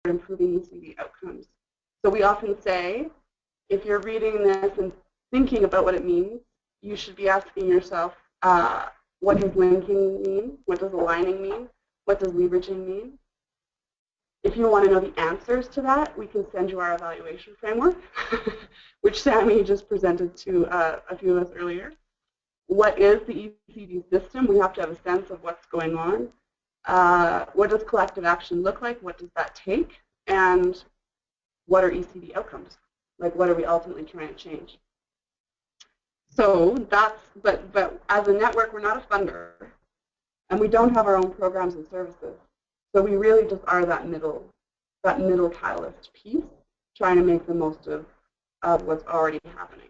improving ECD outcomes. So we often say, if you're reading this and thinking about what it means, you should be asking yourself, what does linking mean? What does aligning mean? What does leveraging mean? If you want to know the answers to that, we can send you our evaluation framework, which Sammy just presented to a few of us earlier. What is the ECD system? We have to have a sense of what's going on. What does collective action look like? What does that take? And what are ECD outcomes? Like, what are we ultimately trying to change? So that's, but as a network, we're not a funder, and we don't have our own programs and services. So we really just are that middle catalyst piece, trying to make the most of what's already happening.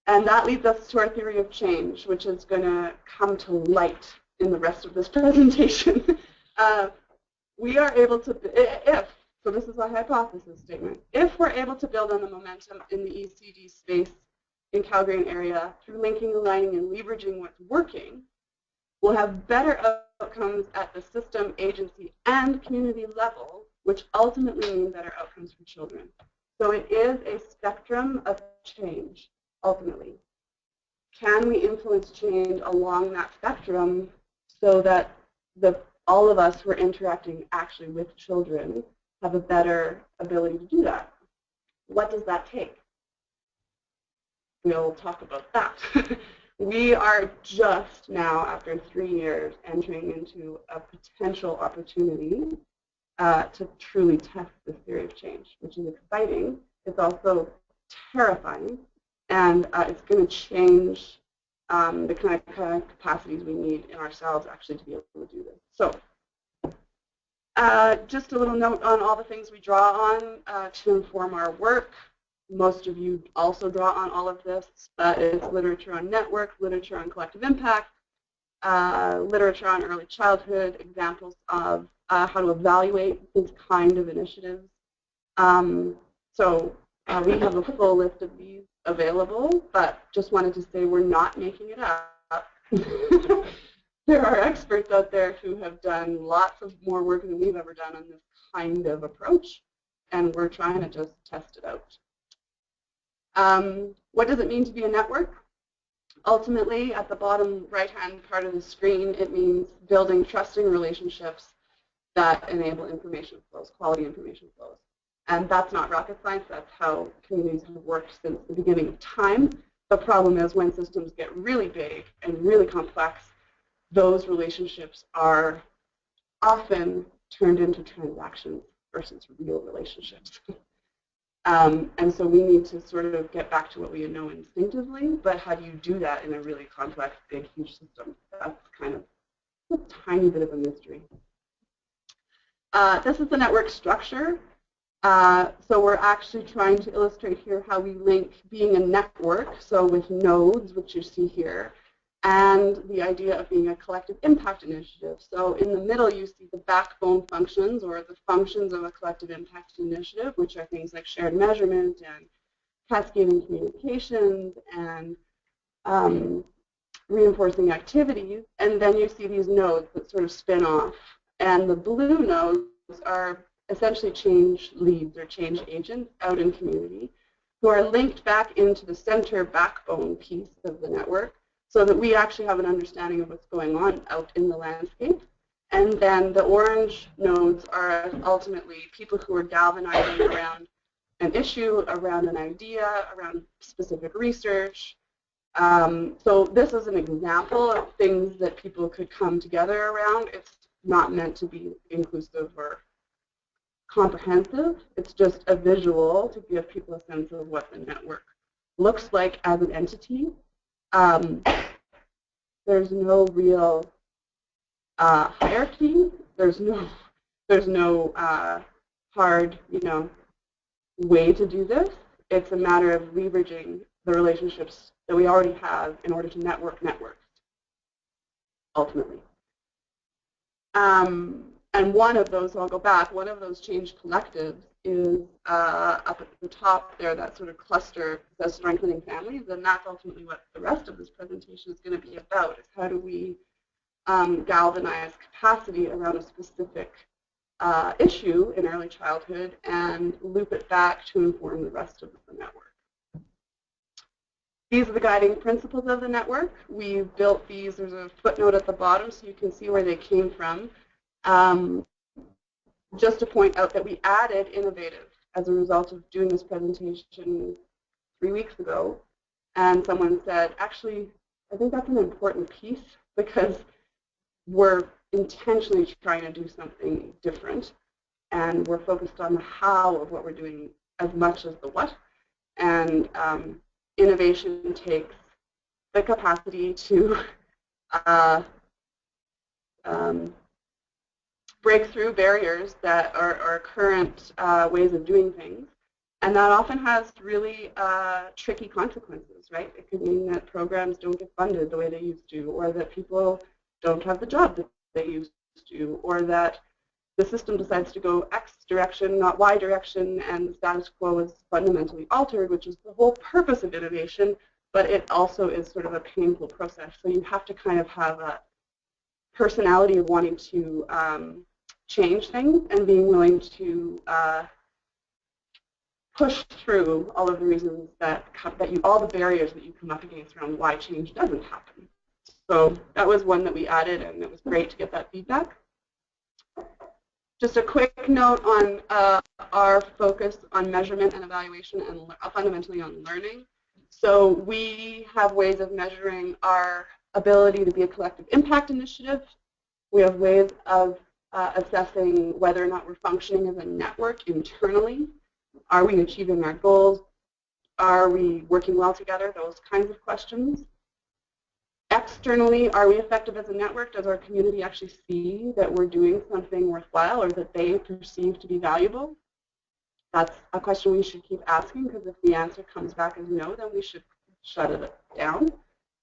And that leads us to our theory of change, which is going to come to light in the rest of this presentation. We are able to, so this is a hypothesis statement, if we're able to build on the momentum in the ECD space in Calgary and area through linking, aligning, and leveraging what's working, we'll have better outcomes at the system, agency, and community level, which ultimately mean better outcomes for children. So it is a spectrum of change, ultimately. Can we influence change along that spectrum so that all of us who are interacting actually with children have a better ability to do that? What does that take? We'll talk about that. We are just now, after 3 years, entering into a potential opportunity to truly test this theory of change, which is exciting. It's also terrifying, and it's going to change the kind of capacities we need in ourselves actually to be able to do this. So just a little note on all the things we draw on to inform our work. Most of you also draw on all of this, but it's literature on network, literature on collective impact, literature on early childhood, examples of how to evaluate these kind of initiatives. So we have a full list of these available, but just wanted to say we're not making it up. There are experts out there who have done lots of more work than we've ever done on this kind of approach, and we're trying to just test it out. What does it mean to be a network? Ultimately, at the bottom right-hand part of the screen, it means building trusting relationships that enable information flows, quality information flows. And that's not rocket science. That's how communities have worked since the beginning of time. The problem is when systems get really big and really complex, those relationships are often turned into transactions versus real relationships. And so we need to sort of get back to what we know instinctively, but how do you do that in a really complex, big, huge system? That's kind of a tiny bit of a mystery. This is the network structure. So we're actually trying to illustrate here how we link being a network, so with nodes, which you see here, and the idea of being a collective impact initiative. So in the middle, you see the backbone functions, or the functions of a collective impact initiative, which are things like shared measurement and cascading communications and reinforcing activities. And then you see these nodes that sort of spin off. And the blue nodes are essentially change leads or change agents out in community who are linked back into the center backbone piece of the network, so that we actually have an understanding of what's going on out in the landscape. And then the orange nodes are ultimately people who are galvanizing around an issue, around an idea, around specific research. So this is an example of things that people could come together around. It's not meant to be inclusive or comprehensive. It's just a visual to give people a sense of what the network looks like as an entity. There's no real hierarchy. There's no hard, way to do this. It's a matter of leveraging the relationships that we already have in order to network networks, ultimately. And one of those, so I'll go back, one of those change collectives is up at the top there, that sort of cluster says strengthening families, and that's ultimately what the rest of this presentation is going to be about, is how do we galvanize capacity around a specific issue in early childhood and loop it back to inform the rest of the network. These are the guiding principles of the network. We've built these. There's a footnote at the bottom so you can see where they came from. Just to point out that we added innovative as a result of doing this presentation 3 weeks ago. And someone said, actually, I think that's an important piece because we're intentionally trying to do something different. And we're focused on the how of what we're doing as much as the what. And innovation takes the capacity to break through barriers that are current ways of doing things. And that often has really tricky consequences, right? It could mean that programs don't get funded the way they used to, or that people don't have the job that they used to, or that the system decides to go X direction, not Y direction, and the status quo is fundamentally altered, which is the whole purpose of innovation, but it also is sort of a painful process. So you have to kind of have a personality of wanting to change things and being willing to push through all of the reasons all the barriers that you come up against around why change doesn't happen. So that was one that we added, and it was great to get that feedback. Just a quick note on our focus on measurement and evaluation and fundamentally on learning. So we have ways of measuring our ability to be a collective impact initiative. We have ways of assessing whether or not we're functioning as a network internally. Are we achieving our goals? Are we working well together? Those kinds of questions. Externally, are we effective as a network? Does our community actually see that we're doing something worthwhile or that they perceive to be valuable? That's a question we should keep asking, because if the answer comes back as no, then we should shut it down.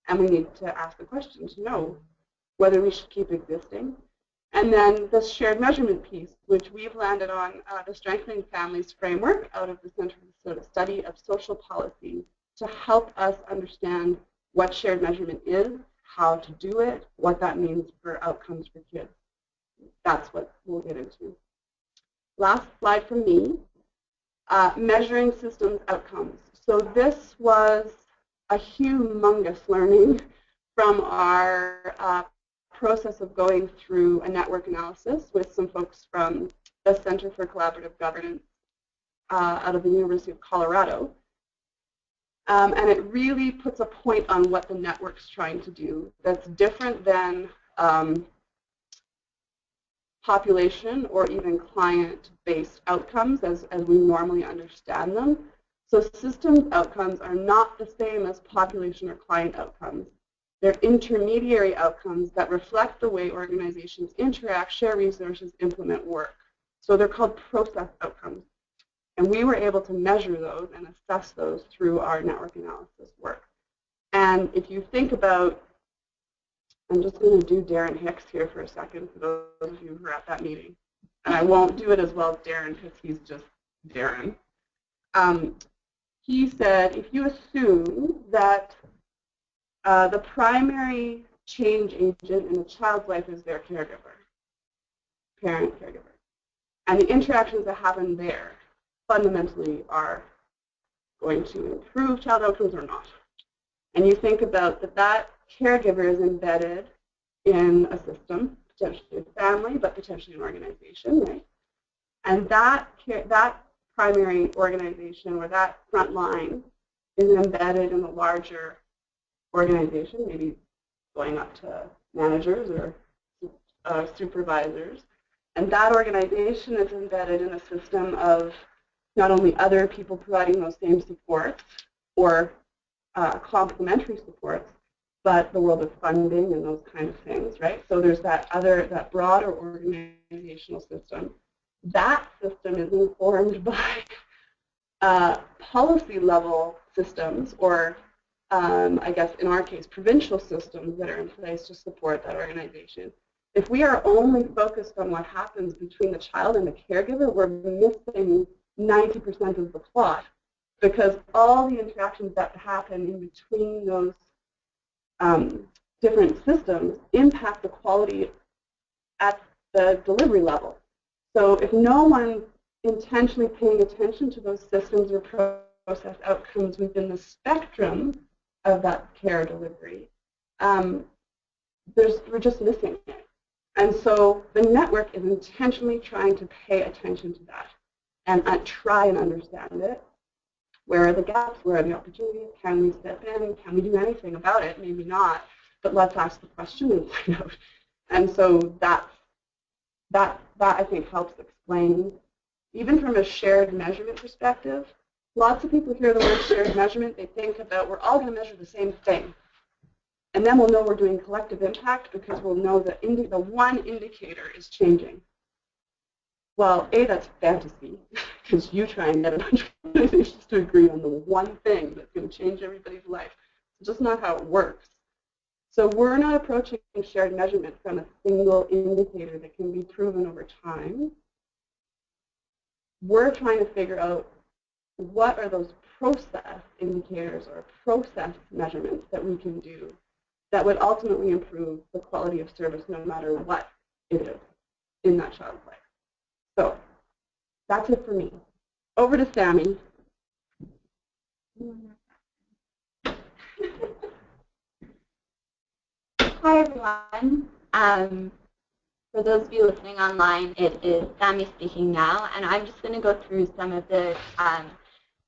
And we need to ask the question to know whether we should keep existing. And then the shared measurement piece, which we've landed on the Strengthening Families framework out of the Center for the Study of Social Policy to help us understand what shared measurement is, how to do it, what that means for outcomes for kids. That's what we'll get into. Last slide from me, measuring systems outcomes. So this was a humongous learning from our process of going through a network analysis with some folks from the Center for Collaborative Governance out of the University of Colorado. And it really puts a point on what the network's trying to do that's different than population or even client-based outcomes as we normally understand them. So systems outcomes are not the same as population or client outcomes. They're intermediary outcomes that reflect the way organizations interact, share resources, implement work. So they're called process outcomes. And we were able to measure those and assess those through our network analysis work. And if you think about, I'm just going to do Darren Hicks here for a second for those of you who are at that meeting. And I won't do it as well as Darren because he's just Darren. He said, if you assume that the primary change agent in a child's life is their caregiver, parent caregiver, and the interactions that happen there fundamentally are going to improve child outcomes or not. And you think about that caregiver is embedded in a system, potentially a family, but potentially an organization, right? And that primary organization or that front line is embedded in the larger organization, maybe going up to managers or supervisors. And that organization is embedded in a system of not only other people providing those same supports or complementary supports, but the world of funding and those kind of things, right? So there's that broader organizational system. That system is informed by policy level systems or I guess in our case, provincial systems that are in place to support that organization. If we are only focused on what happens between the child and the caregiver, we're missing 90% of the plot, because all the interactions that happen in between those different systems impact the quality at the delivery level. So if no one's intentionally paying attention to those systems or process outcomes within the spectrum of that care delivery, we're just missing it. And so the network is intentionally trying to pay attention to that and try and understand it. Where are the gaps? Where are the opportunities? Can we step in? Can we do anything about it? Maybe not, but let's ask the question and find out. And so that I think helps explain, even from a shared measurement perspective. Lots of people hear the word shared measurement, they think about we're all going to measure the same thing. And then we'll know we're doing collective impact because we'll know that the one indicator is changing. Well, A, that's fantasy, because you try and get 100 organizations to agree on the one thing that's going to change everybody's life. It's just not how it works. So we're not approaching shared measurement from a single indicator that can be proven over time. We're trying to figure out what are those process indicators or process measurements that we can do that would ultimately improve the quality of service no matter what it is in that child's life. So that's it for me. Over to Sammy. Hi, everyone. For those of you listening online, it is Sammy speaking now, and I'm just going to go through some of the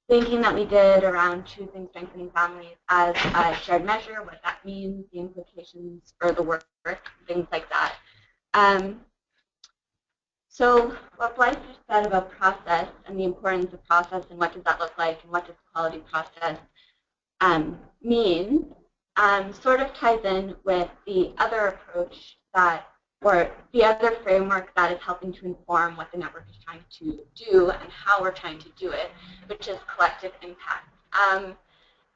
thinking that we did around choosing strengthening families as a shared measure, what that means, the implications for the work, things like that. So what Blythe just said about process and the importance of process and what does that look like and what does quality process mean sort of ties in with the other approach that, or the other framework that is helping to inform what the network is trying to do and how we're trying to do it, which is collective impact.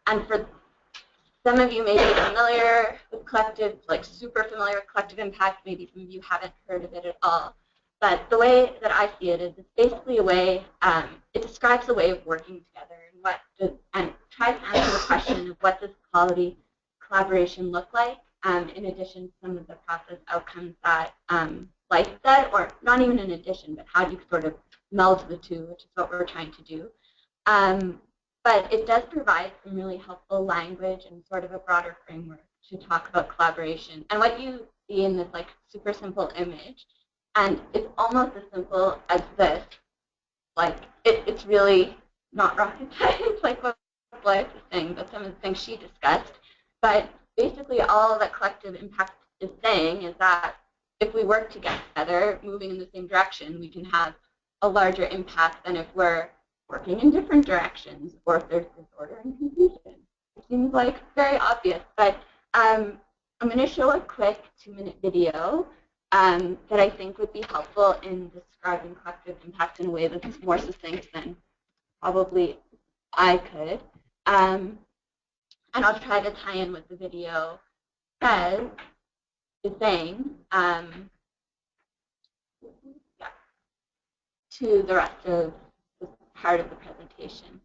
And for some of you may be familiar with collective, like super familiar with collective impact, maybe some of you haven't heard of it at all. But the way that I see it is it's basically a way, it describes a way of working together and tries to answer the question of what does quality collaboration look like, in addition to some of the process outcomes that Blythe said, or not even in addition, but how do you sort of meld the two, which is what we're trying to do. But it does provide some really helpful language and sort of a broader framework to talk about collaboration. And what you see in this like super simple image, and it's almost as simple as this, like it's really not rocket science like what Blythe was saying, but some of the things she discussed. But basically all that collective impact is saying is that if we work together, moving in the same direction, we can have a larger impact than if we're working in different directions or if there's disorder and confusion. It seems like very obvious, but I'm going to show a quick 2-minute video that I think would be helpful in describing collective impact in a way that's more succinct than probably I could. And I'll try to tie in what the video says, is saying, to the rest of this part of the presentation.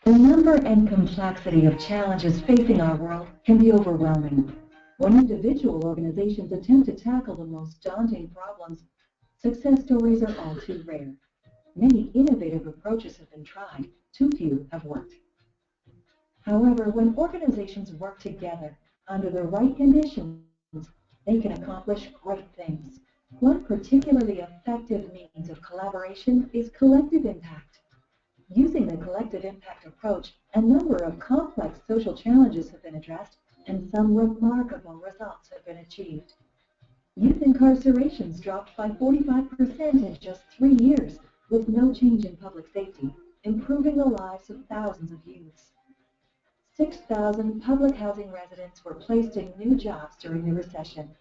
The number and complexity of challenges facing our world can be overwhelming. When individual organizations attempt to tackle the most daunting problems, success stories are all too rare. Many innovative approaches have been tried, too few have worked. However, when organizations work together under the right conditions, they can accomplish great things. One particularly effective means of collaboration is collective impact. Using the collective impact approach, a number of complex social challenges have been addressed and some remarkable results have been achieved. Youth incarcerations dropped by 45% in just 3 years with no change in public safety, improving the lives of thousands of youths. 6,000 public housing residents were placed in new jobs during the recession.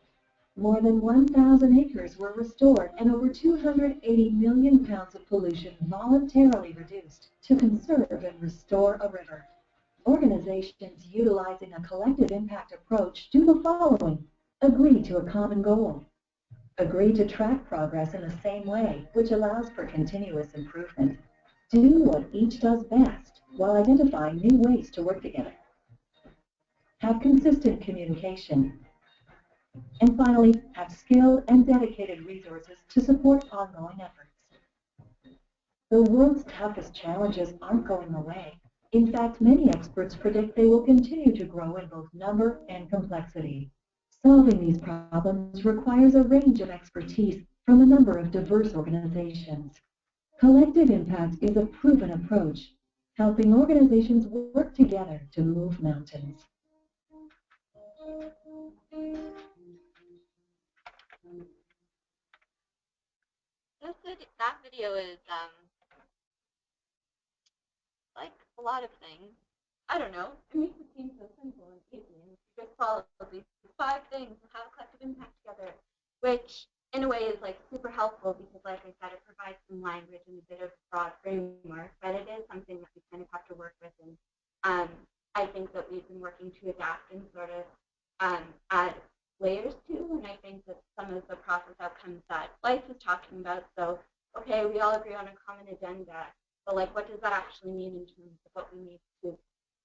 More than 1,000 acres were restored and over 280 million pounds of pollution voluntarily reduced to conserve and restore a river. Organizations utilizing a collective impact approach do the following. Agree to a common goal. Agree to track progress in the same way, which allows for continuous improvement. Do what each does best while identifying new ways to work together. Have consistent communication. And finally, have skilled and dedicated resources to support ongoing efforts. The world's toughest challenges aren't going away. In fact, many experts predict they will continue to grow in both number and complexity. Solving these problems requires a range of expertise from a number of diverse organizations. Collective impact is a proven approach, helping organizations work together to move mountains. That video is like a lot of things. I don't know. It makes it seem so simple and easy. And you just follow these 5 things and have a collective impact together, which in a way is like super helpful because, like I said, it provides some language and a bit of broad framework, but it is something that we kind of have to work with. And I think that we've been working to adapt and sort of add layers to, and I think that some of the process outcomes that Blythe was talking about, so, okay, we all agree on a common agenda, but like what does that actually mean in terms of what we need to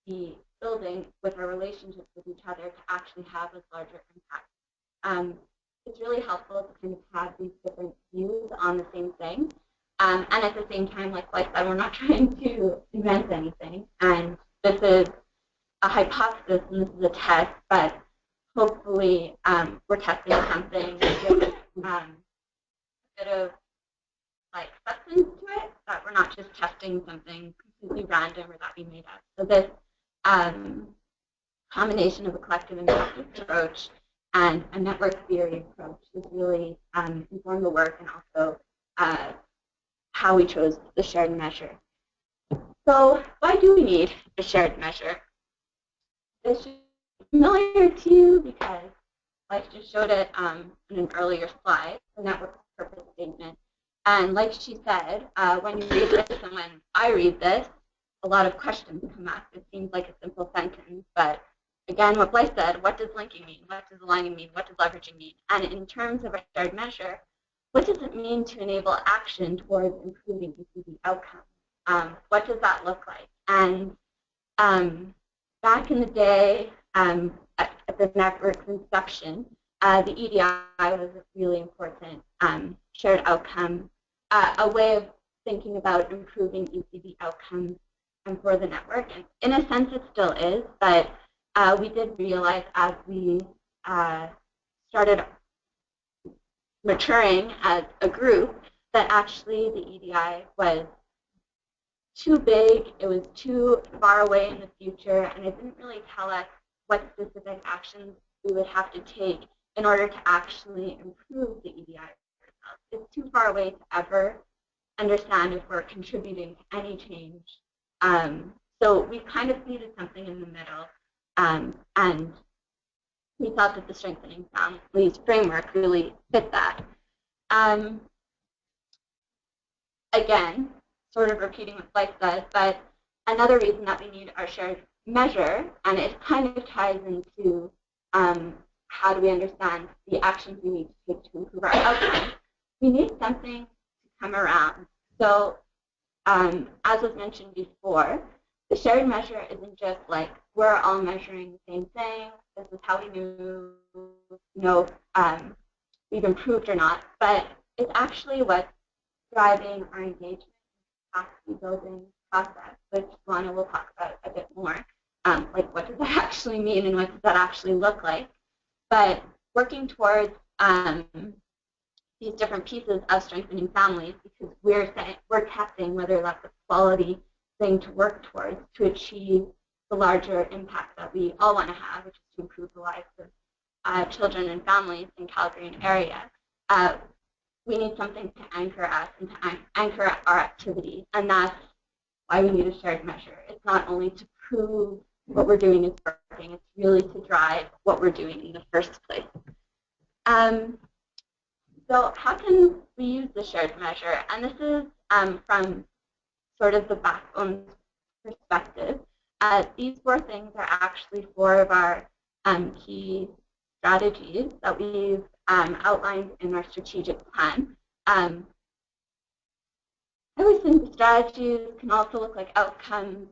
be building with our relationships with each other to actually have a larger impact? It's really helpful to kind of have these different views on the same thing, and at the same time, like Blythe said, we're not trying to invent anything, and this is a hypothesis and this is a test, but hopefully we're testing something with a bit of like substance to it, that we're not just testing something completely random or that we made up. So this combination of a collective impact approach and a network theory approach has really informed the work and also how we chose the shared measure. So why do we need a shared measure? This should be familiar to you because I just showed it in an earlier slide, the network purpose statement. And like she said, when you read this and when I read this, a lot of questions come up. It seems like a simple sentence, but again, what Blythe said, what does linking mean? What does aligning mean? What does leveraging mean? And in terms of a shared measure, what does it mean to enable action towards improving ECD outcomes? What does that look like? And back in the day, at the network's inception, the EDI was a really important shared outcome, a way of thinking about improving ECD outcomes for the network. And in a sense, it still is, but we did realize as we started maturing as a group that actually the EDI was too big, it was too far away in the future, and it didn't really tell us what specific actions we would have to take in order to actually improve the EDI results. It's too far away to ever understand if we're contributing to any change. So we kind of needed something in the middle, and we thought that the Strengthening Families framework really fit that. Again, sort of repeating what Blythe said, but another reason that we need our shared measure, and it kind of ties into how do we understand the actions we need to take to improve our outcomes, we need something to come around. So as was mentioned before, the shared measure isn't just like we're all measuring the same thing, this is how we know we've improved or not, but it's actually what's driving our engagement capacity building process, which Lana will talk about a bit more. Like what does that actually mean and what does that actually look like? But working towards these different pieces of strengthening families, because we're testing whether that's a quality thing to work towards to achieve the larger impact that we all want to have, which is to improve the lives of children and families in Calgary and area. We need something to anchor us and to anchor our activity, and that's why we need a shared measure. It's not only to prove what we're doing is working, it's really to drive what we're doing in the first place. So how can we use the shared measure? And this is from sort of the backbone perspective. These 4 things are actually 4 of our key strategies that we've outlined in our strategic plan. I always think the strategies can also look like outcomes.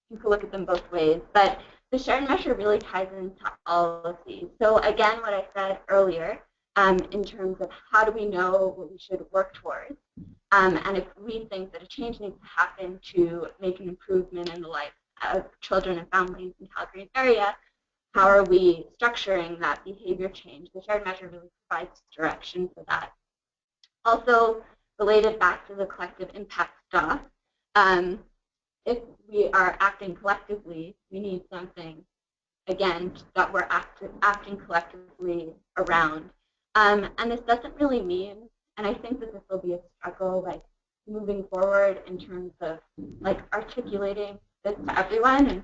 You can look at them both ways, but the shared measure really ties into all of these. So again, what I said earlier, in terms of how do we know what we should work towards, and if we think that a change needs to happen to make an improvement in the life of children and families in Calgary area, how are we structuring that behavior change? The shared measure really provides direction for that. Also, related back to the collective impact stuff, if we are acting collectively, we need something, again, that we're acting collectively around. And this doesn't really mean, and I think that this will be a struggle, like moving forward in terms of like articulating this to everyone, and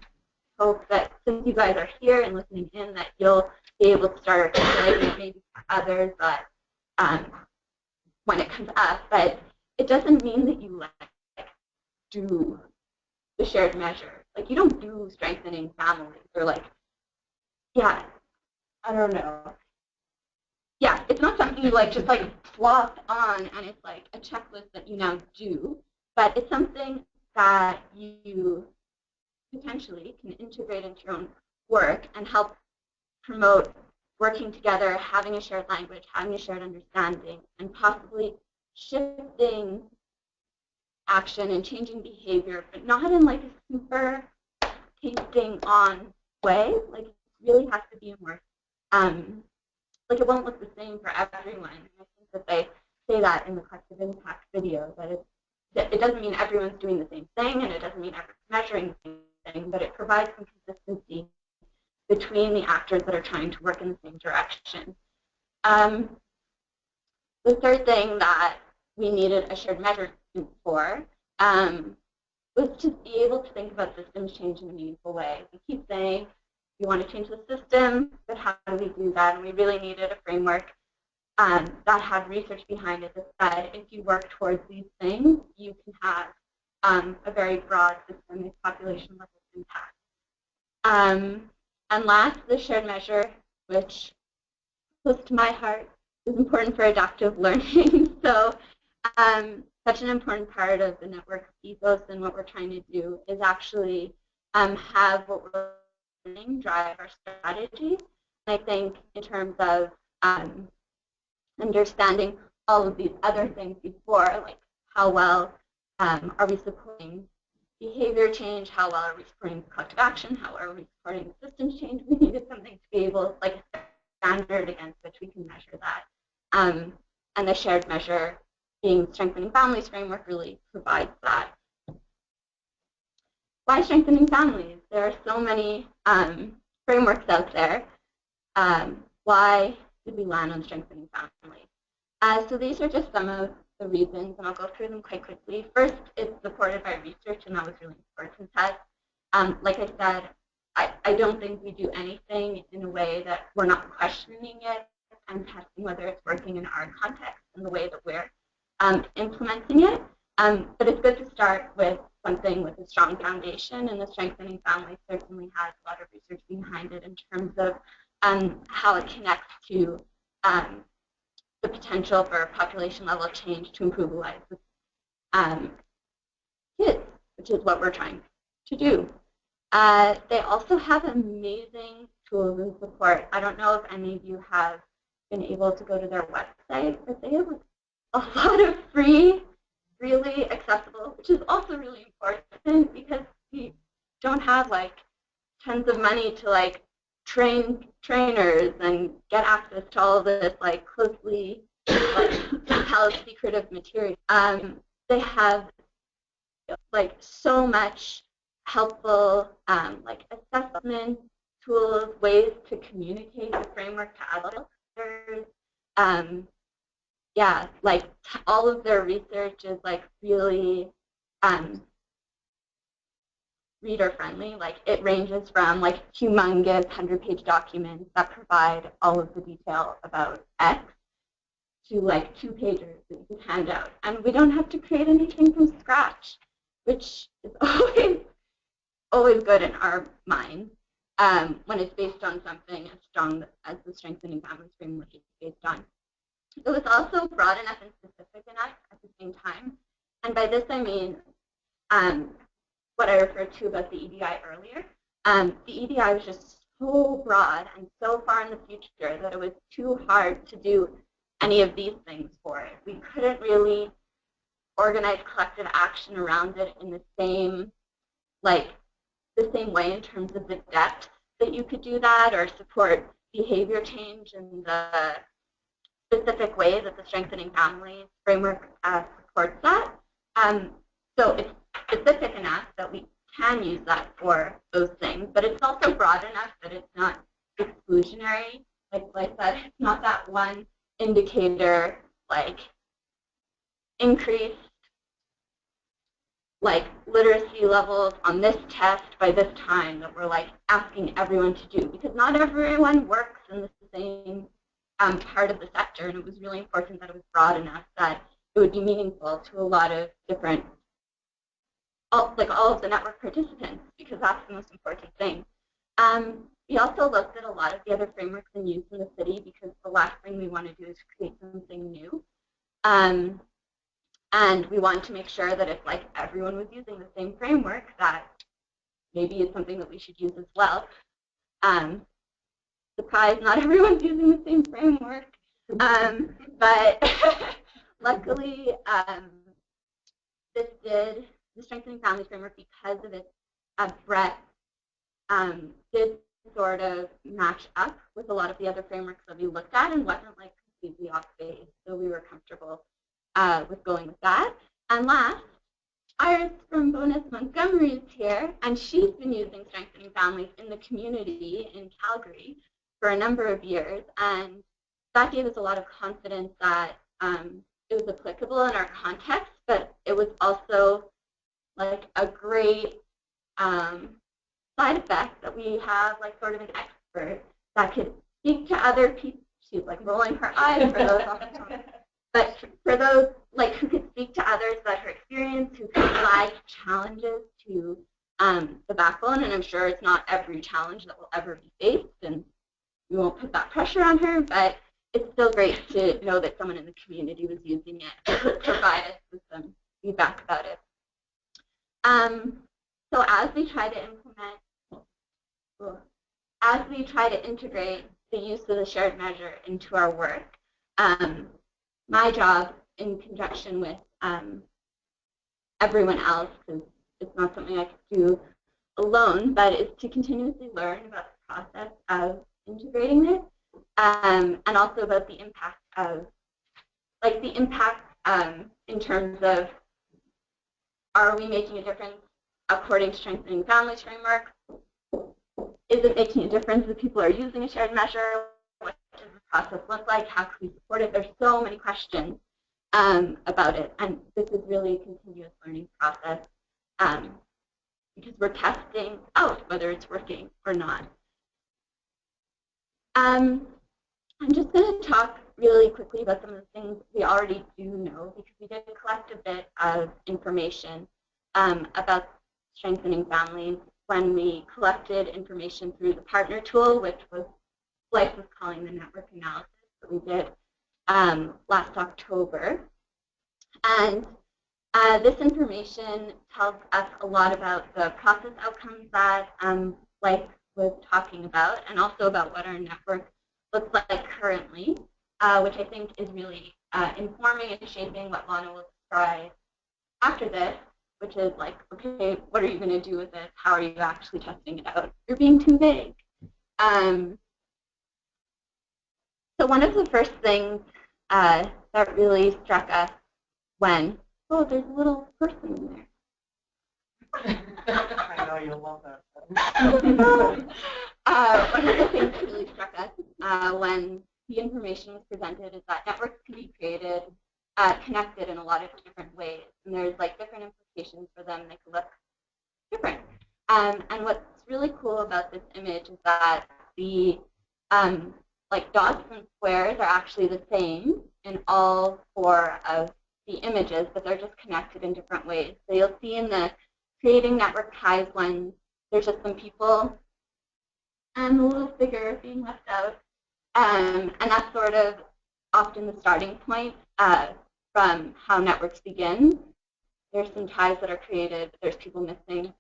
hope that since you guys are here and listening in, that you'll be able to start articulating it maybe for others, but when it comes up. But it doesn't mean that you like do the shared measure. Like you don't do strengthening families or like, yeah, I don't know. Yeah, it's not something you like just like plop on and it's like a checklist that you now do, but it's something that you potentially can integrate into your own work and help promote working together, having a shared language, having a shared understanding, and possibly shifting action and changing behavior, but not in like a super pasting on way. Like it really has to be a more, like it won't look the same for everyone. And I think that they say that in the collective impact video, that it doesn't mean everyone's doing the same thing, and it doesn't mean everyone's measuring the same thing, but it provides some consistency between the actors that are trying to work in the same direction. The third thing that we needed a shared measure for was to be able to think about systems change in a meaningful way. We keep saying we want to change the system, but how do we do that? And we really needed a framework that had research behind it that said if you work towards these things, you can have a very broad systemic population level impact. And last, the shared measure, which close to my heart, is important for adaptive learning. So such an important part of the network ethos and what we're trying to do is actually have what we're learning drive our strategy. And I think in terms of understanding all of these other things before, like how well are we supporting behavior change, how well are we supporting collective action, how are we supporting systems change, we needed something to be able, like a standard against which we can measure that. And the shared measure being Strengthening Families framework really provides that. Why strengthening families? There are so many frameworks out there. Why did we land on strengthening families? So these are just some of the reasons, and I'll go through them quite quickly. First, it's supported by research, and that was really important to us. Like I said, I don't think we do anything in a way that we're not questioning it and testing whether it's working in our context and the way that we're implementing it. But it's good to start with something with a strong foundation, and the Strengthening Family certainly has a lot of research behind it in terms of how it connects to the potential for population level change to improve the lives of kids, which is what we're trying to do. They also have amazing tools and support. I don't know if any of you have been able to go to their website, but they have a lot of free, really accessible, which is also really important because we don't have like tons of money to like train trainers and get access to all of this like closely held secretive material. They have like so much helpful like assessment tools, ways to communicate the framework to adults. Yeah, like all of their research is like really reader friendly. Like it ranges from like humongous 100-page documents that provide all of the detail about X to like 2 pages that you can hand out. And we don't have to create anything from scratch, which is always good in our mind. when it's based on something as strong as the Strengthening Families framework is based on. It was also broad enough and specific enough at the same time. And by this I mean what I referred to about the EDI earlier. The EDI was just so broad and so far in the future that it was too hard to do any of these things for it. We couldn't really organize collective action around it in the same way in terms of the depth that you could do that, or support behavior change in the specific way that the Strengthening Families framework supports that. So it's specific enough that we can use that for those things, but it's also broad enough that it's not exclusionary. Like I said, it's not that one indicator, like increased literacy levels on this test by this time that we're asking everyone to do, because not everyone works in the same part of the sector, and it was really important that it was broad enough that it would be meaningful to a lot of different, all of the network participants, because that's the most important thing. We also looked at a lot of the other frameworks in use in the city, because the last thing we want to do is create something new. And we wanted to make sure that if everyone was using the same framework, that maybe it's something that we should use as well. Surprise, not everyone's using the same framework. But luckily, the Strengthening Families framework, because of its breadth, did sort of match up with a lot of the other frameworks that we looked at, and wasn't completely off base. So we were comfortable with going with that. And last, Iris from Bonus Montgomery is here, and she's been using Strengthening Families in the community in Calgary for a number of years, and that gave us a lot of confidence that it was applicable in our context, but it was also a great side effect that we have sort of an expert that could speak to other people. She's rolling her eyes for those on the phone. But for those who could speak to others about her experience, who could flag challenges to the backbone, and I'm sure it's not every challenge that will ever be faced, and we won't put that pressure on her, but it's still great to know that someone in the community was using it to provide us with some feedback about it. So as we try to integrate the use of the shared measure into our work, my job, in conjunction with everyone else, because it's not something I could do alone, but is to continuously learn about the process of integrating it, and also about the impact of, in terms of, are we making a difference according to Strengthening Families framework? Is it making a difference if people are using a shared measure? What does the process look like? How can we support it? There's so many questions about it, and this is really a continuous learning process, because we're testing out whether it's working or not. I'm just going to talk really quickly about some of the things we already do know, because we did collect a bit of information about Strengthening Families when we collected information through the partner tool, which was Blythe was calling the network analysis that we did last October. And this information tells us a lot about the process outcomes that Blythe was talking about, and also about what our network looks like currently, which I think is really informing and shaping what Lana will describe after this, which is okay, what are you going to do with this? How are you actually testing it out? You're being too vague. So one of the first things that really struck us when, oh, there's a little person in there. I know you'll love that. One of the things that really struck us when the information was presented is that networks can be created, connected in a lot of different ways, and there's different implications for them. They can look different. And what's really cool about this image is that the dots and squares are actually the same in all four of the images, but they're just connected in different ways. So you'll see in the creating network ties one, there's just some people and the little figure being left out. And that's sort of often the starting point from how networks begin. There's some ties that are created, but there's people missing.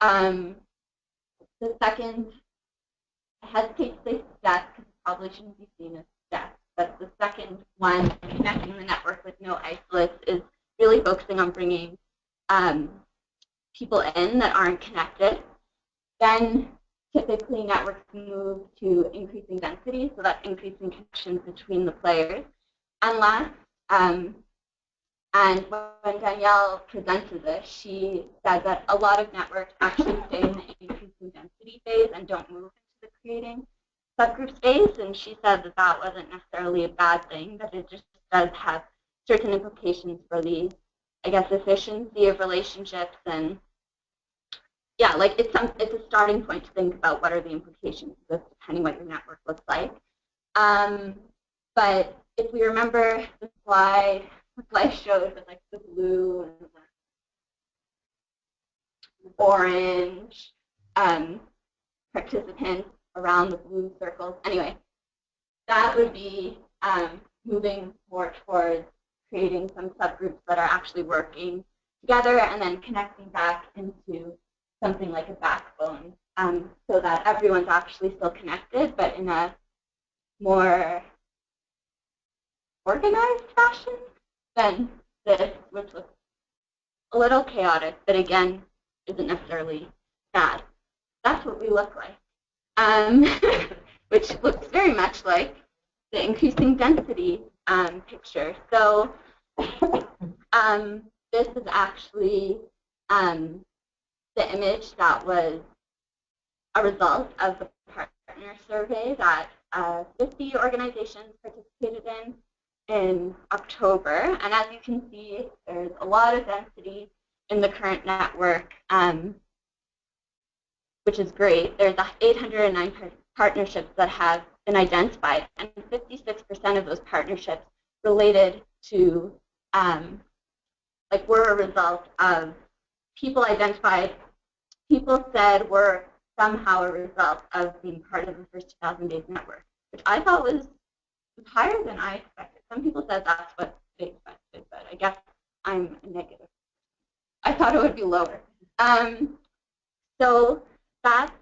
The second, I hesitate to say step because it probably shouldn't be seen as step, but the second one, connecting the network with no isolates, is really focusing on bringing people in that aren't connected. Then typically networks move to increasing density, so that's increasing connections between the players. And last, and when Danielle presented this, she said that a lot of networks actually stay in the increasing density phase and don't move into the creating subgroup phase. And she said that that wasn't necessarily a bad thing, that it just does have certain implications for the, I guess, efficiency of relationships. And yeah, like it's a starting point to think about what are the implications of this, depending what your network looks like. But if we remember the slide showed with like the blue and the orange participants around the blue circles. Anyway, that would be moving more towards creating some subgroups that are actually working together and then connecting back into something like a backbone, so that everyone's actually still connected, but in a more organized fashion than this, which looks a little chaotic, but again, isn't necessarily bad. That's what we look like, which looks very much like the increasing density picture. So this is actually the image that was a result of the partner survey that 50 organizations participated in October. And as you can see, there's a lot of density in the current network, which is great. There's 809 partnerships that have been identified, and 56% of those partnerships related to, were a result of people identified, people said were somehow a result of being part of the first 2,000 days network, which I thought was higher than I expected. Some people said that's what they expected, but I guess I'm a negative. I thought it would be lower. So that's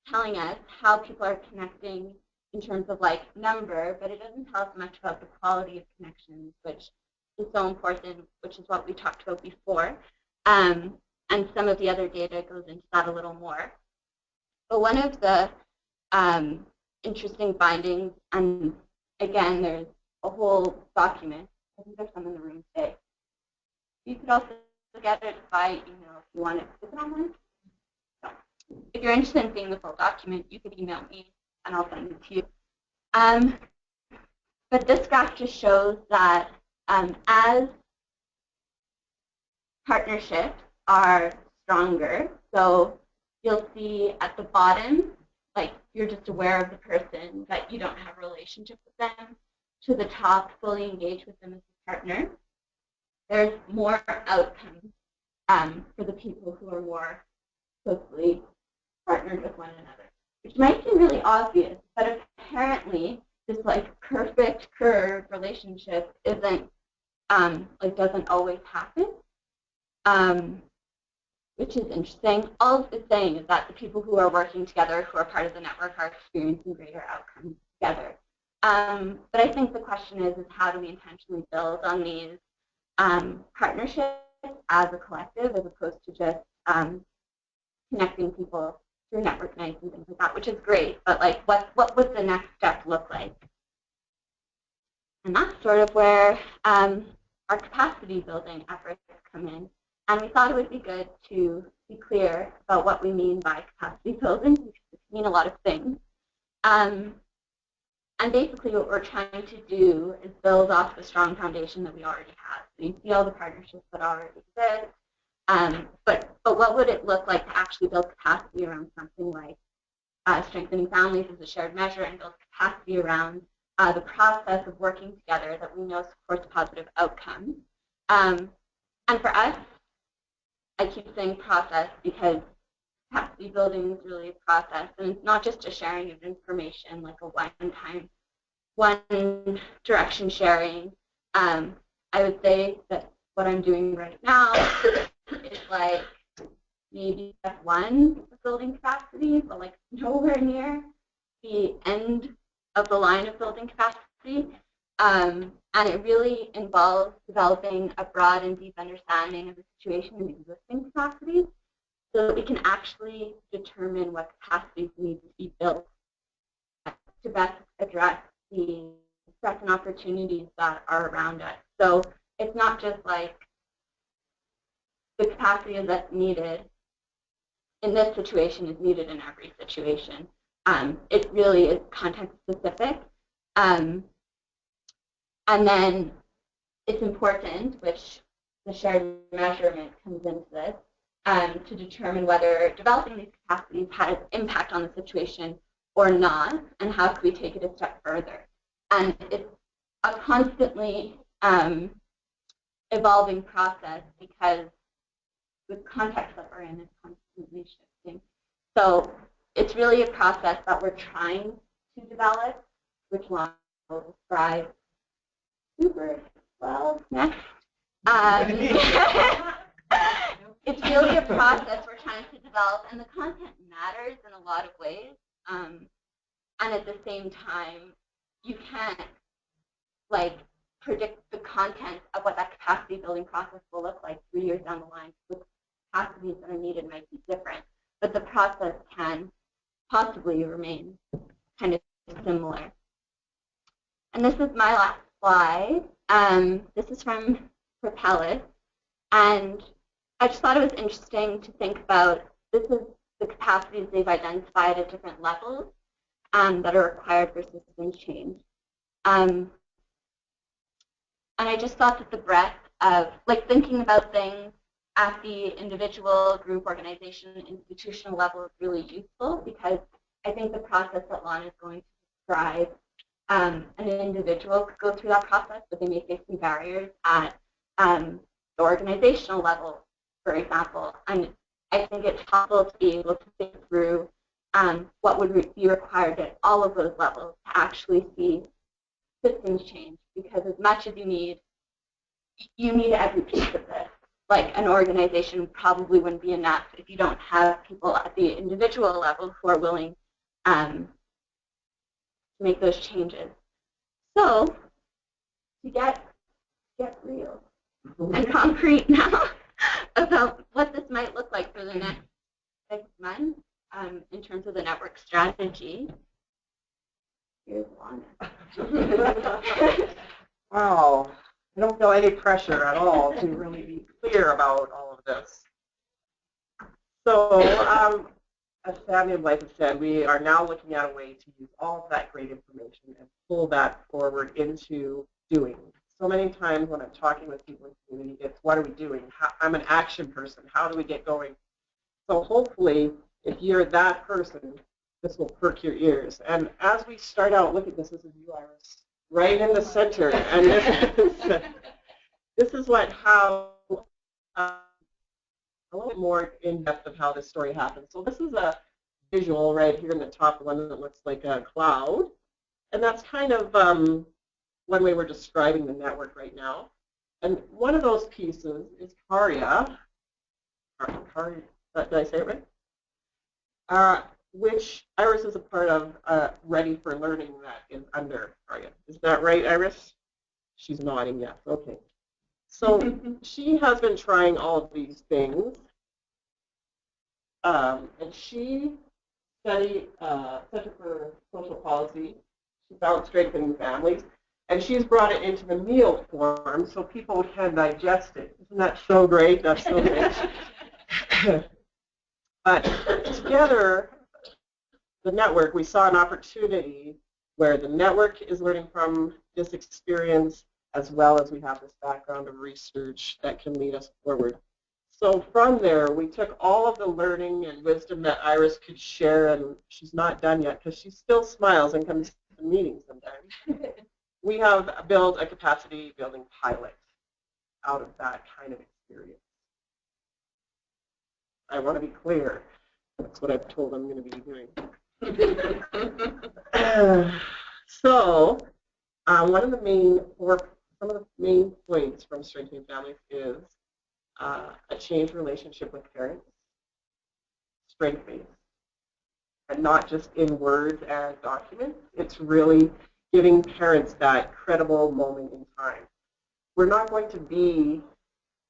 telling us how people are connecting in terms of like number, but it doesn't tell us much about the quality of connections, which is so important, which is what we talked about before. And some of the other data goes into that a little more. But one of the interesting findings, and again, there's a whole document. I think there's some in the room today. You could also get it by email if you want it. Is it online? No. If you're interested in seeing the full document, you could email me, and I'll send it to you. But this graph just shows that as partnerships are stronger, so you'll see at the bottom, like you're just aware of the person, but you don't have a relationship with them, to the top, fully engaged with them as a partner. There's more outcomes for the people who are more closely partnered with one another, which might seem really obvious, but apparently this like perfect curve relationship isn't doesn't always happen, which is interesting. All it's saying is that the people who are working together, who are part of the network, are experiencing greater outcomes together. But I think the question is how do we intentionally build on these partnerships as a collective, as opposed to just connecting people through network nights and things like that, which is great. But like, what would the next step look like? And that's sort of where our capacity building efforts come in. And we thought it would be good to be clear about what we mean by capacity building, because it can mean a lot of things. And basically what we're trying to do is build off the strong foundation that we already have. So you see all the partnerships that already exist. But what would it look like to actually build capacity around something like strengthening families as a shared measure, and build capacity around the process of working together that we know supports positive outcomes. And for us, I keep saying process because capacity building is really a process, and it's not just a sharing of information, like a one-time, one-direction sharing. I would say that what I'm doing right now is like maybe step one of building capacity, but like nowhere near the end of the line of building capacity. And it really involves developing a broad and deep understanding of the situation and existing capacities so that we can actually determine what capacities need to be built to best address the threats and opportunities that are around us. So it's not just like the capacity that's needed in this situation is needed in every situation. It really is context specific. And then it's important, which the shared measurement comes into this, to determine whether developing these capacities has impact on the situation or not, and how can we take it a step further. And it's a constantly evolving process because the context that we're in is constantly shifting. So it's really a process that we're trying to develop, which one will describe super well next. It's really a process we're trying to develop, and the content matters in a lot of ways. And at the same time, you can't like predict the content of what that capacity building process will look like 3 years down the line. The capacities that are needed might be different, but the process can possibly remain kind of similar. And this is my last slide. This is from Propelis, and I just thought it was interesting to think about. This is the capacities they've identified at different levels that are required for systems change. And I just thought that the breadth of like thinking about things at the individual, group, organization, institutional level is really useful, because I think the process that Lana is going to describe, an individual could go through that process, but they may face some barriers at the organizational level, for example. And I think it's helpful to be able to think through what would be required at all of those levels to actually see systems change, because as much as you need every piece of this. Like an organization probably wouldn't be enough if you don't have people at the individual level who are willing to make those changes. So to get real and concrete now about what this might look like for the next 6 months in terms of the network strategy, here's Lana. Wow. I don't feel any pressure at all to really be clear about all of this. So, as Sammy and Blythe have said, we are now looking at a way to use all of that great information and pull that forward into doing. So many times when I'm talking with people in the community, it's what are we doing? I'm an action person. How do we get going? So hopefully, if you're that person, this will perk your ears. And as we start out, look at this. This is you, Iris. Right in the center, and this is how a little bit more in depth of how this story happened. So this is a visual right here in the top one that looks like a cloud, and that's kind of one way we're describing the network right now. And one of those pieces is Karya. Did I say it right? Which Iris is a part of Ready for Learning that is under Karya. Is that right, Iris? She's nodding, yes. Okay. So she has been trying all of these things. And she studied Center for Social Policy. She found Strengthening Families. And she's brought it into the meal form so people can digest it. Isn't that so great? That's so great. But together, the network, we saw an opportunity where the network is learning from this experience, as well as we have this background of research that can lead us forward. So from there, we took all of the learning and wisdom that Iris could share, and she's not done yet because she still smiles and comes to the meetings sometimes. We have built a capacity building pilot out of that kind of experience. I want to be clear. That's what I've told I'm going to be doing. So, one of the main, or some of the main points from Strengthening Families is a changed relationship with parents, strength-based, and not just in words and documents. It's really giving parents that credible moment in time. We're not going to be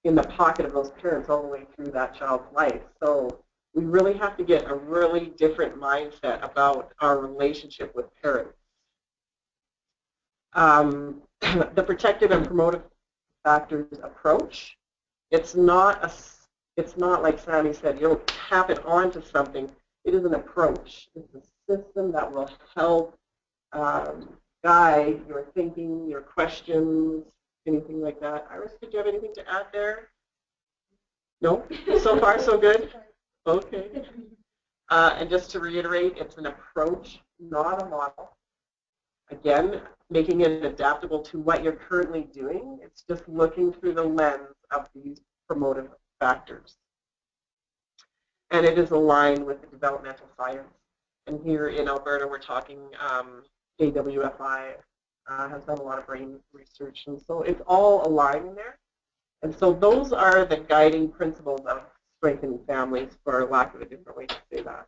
in the pocket of those parents all the way through that child's life. So we really have to get a really different mindset about our relationship with parents. The protective and promotive factors approach, it's not like Sammy said, you don't tap it onto something. It is an approach. It's a system that will help guide your thinking, your questions, anything like that. Iris, did you have anything to add there? No? So far, so good? Okay. And just to reiterate, it's an approach, not a model. Again, making it adaptable to what you're currently doing. It's just looking through the lens of these promotive factors. And it is aligned with the developmental science. And here in Alberta, we're talking AWFI has done a lot of brain research. And so it's all aligned in there. And so those are the guiding principles of strengthening families, for lack of a different way to say that.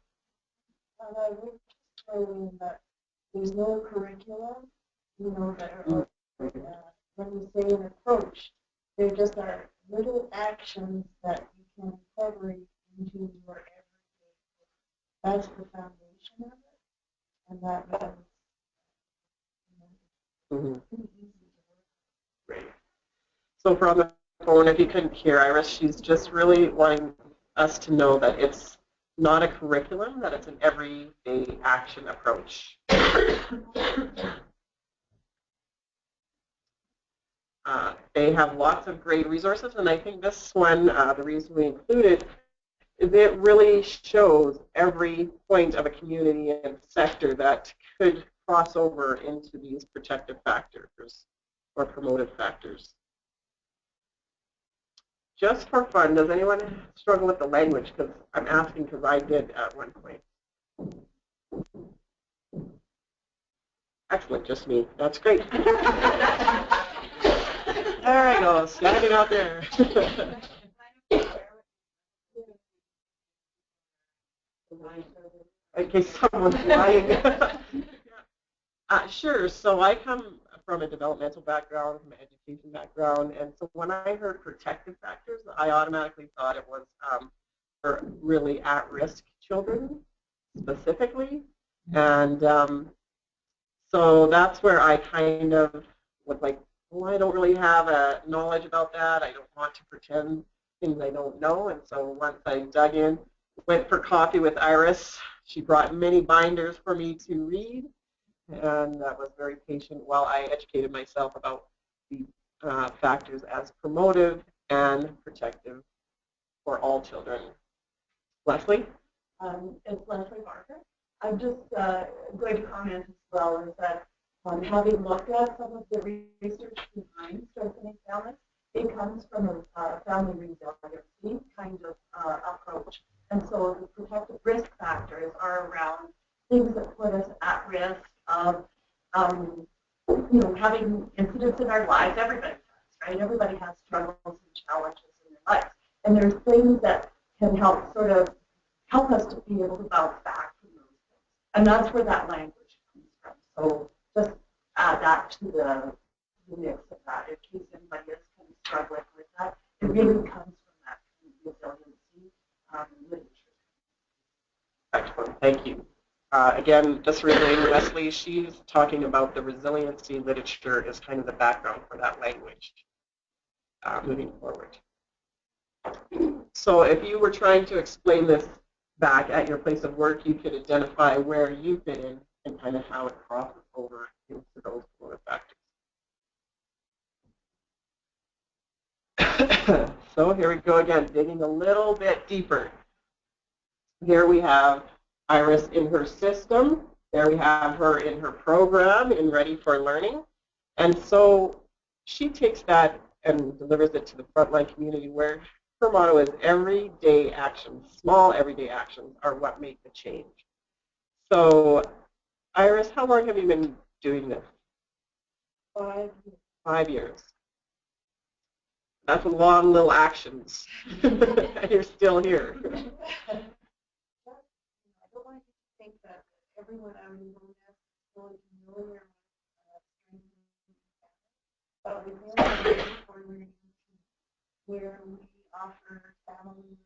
And I would say that there's no curriculum, you know, that are, when we say an approach, there just are little actions that you can incorporate into your everyday. That's the foundation of it, and that means pretty easy to work. Great. So from the phone, if you couldn't hear Iris, she's just really wanting us to know that it's not a curriculum, that it's an everyday action approach. They have lots of great resources, and I think this one, the reason we included, is it really shows every point of a community and sector that could cross over into these protective factors or promotive factors. Just for fun, does anyone struggle with the language? Because I'm asking because I did at one point. Excellent, just me. That's great. There I go, standing out there. In case someone's lying. Sure, so I come from a developmental background, from an education background, and so when I heard protective factors, I automatically thought it was for really at-risk children specifically, and so that's where I kind of was like, well, I don't really have a knowledge about that. I don't want to pretend things I don't know, and so once I dug in, went for coffee with Iris, she brought many binders for me to read, and was very patient while I educated myself about the factors as promotive and protective for all children. Leslie? It's Leslie Barker. I'm just going to comment as well is that having looked at some of the research behind strengthening families, it comes from a family resiliency kind of approach. And so the protective risk factors are around things that put us at risk of, you know, having incidents in our lives. Everybody does, right? Everybody has struggles and challenges in their lives. And there's things that can help sort of help us to be able to bounce back from those things. And that's where that language comes from. So just add that to the mix of that in case anybody is kind of struggling with that. It really comes from that resiliency literature. Excellent, thank you. Again, just relaying Leslie, she's talking about the resiliency literature as kind of the background for that language moving forward. So if you were trying to explain this back at your place of work, you could identify where you fit in and kind of how it crosses over into those promotive factors. So here we go again, digging a little bit deeper. Here we have Iris in her system. There we have her in her program in Ready for Learning. And so she takes that and delivers it to the frontline community where her motto is everyday actions, small everyday actions are what make the change. So, Iris, how long have you been doing this? 5 years. 5 years. That's a long little actions. And you're still here. I don't want you to think that everyone out in the world is fully familiar with but within where we offer family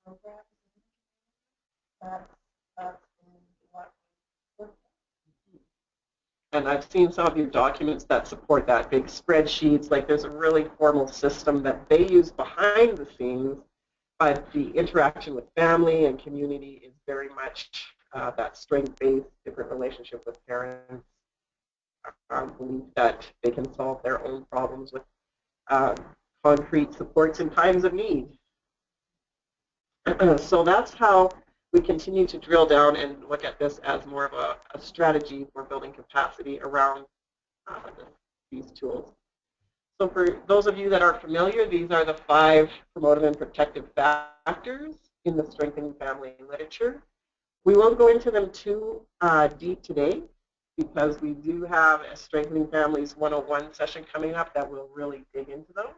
programs, that's what we look at. And I've seen some of your documents that support that, big spreadsheets. Like there's a really formal system that they use behind the scenes, but the interaction with family and community is very much that strength-based, different relationship with parents. Believe that they can solve their own problems with concrete supports in times of need. So that's how we continue to drill down and look at this as more of a strategy for building capacity around these tools. So for those of you that are familiar, these are the 5 promotive and protective factors in the strengthening family literature. We won't go into them too deep today because we do have a Strengthening Families 101 session coming up that will really dig into those.